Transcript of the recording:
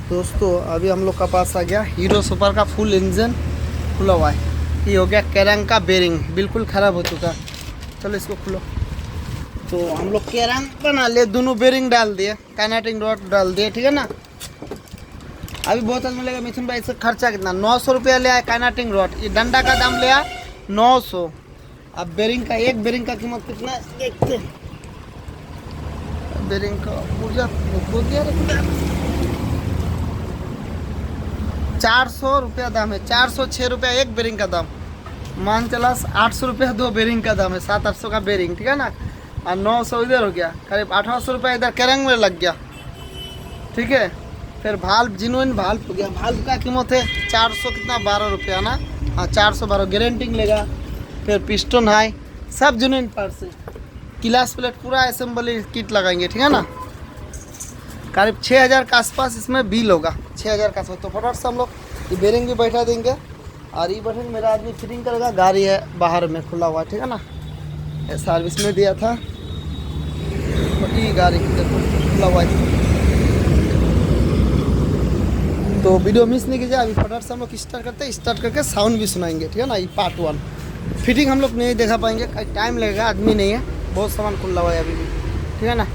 दोस्तों अभी हम लोग का पास आ गया हीरो सुपर का फुल इंजन खुला हुआ है। ये हो गया केरंग का बेरिंग, बिल्कुल ख़राब हो चुका। चलो इसको खुलो। तो हम लोग केरंग बना लिए, दोनों बेरिंग डाल दिए, काइनेटिक रॉड डाल दिए, ठीक है ना। अभी बहुत मिलेगा मिथुन भाई, इसका खर्चा कितना? 900 रुपया ले आया काइनेटिक रॉड। ये डंडा का दाम लिया 900। अब बेरिंग का, एक बेरिंग का कीमत कितना है देखते हैं। बेरिंग का पूजा 400 रुपया दाम है। 406 रुपया एक बेरिंग का दाम। मान चला 800 रुपया दो बेरिंग का दाम है। 700-800 का बेरिंग, ठीक है ना। और 900 इधर हो गया, करीब 1800 रुपया इधर केरंग में लग गया, ठीक है। फिर भाल्व, जिनुइन भाल्व हो गया। भाल्व का कीमत है 400 कितना 12 रुपया ना। हाँ 412 गारंटी लेगा। फिर पिस्टन है, सब जिनुइन पार्ट्स है। क्लास प्लेट पूरा असेंबली किट लगाएंगे, ठीक है ना। करीब 6000 के आसपास इसमें बिल होगा, 6000 का आसपास। तो फटाफट से हम लोग ये बेरिंग भी बैठा देंगे और ये बटन मेरा आदमी फिटिंग करेगा। गाड़ी है बाहर में खुला हुआ, ठीक है ना। ये सर्विस में दिया था, ये गाड़ी खुला हुआ है। तो वीडियो मिस नहीं कीजिए। अभी फटाफट से हम लोग स्टार्ट करते हैं, स्टार्ट करके साउंड भी सुनाएंगे, ठीक है ना। ये पार्ट 1 फिटिंग हम लोग नहीं देखा पाएंगे, टाइम लगेगा, आदमी नहीं है, बहुत सामान खुला हुआ है अभी भी, ठीक है ना।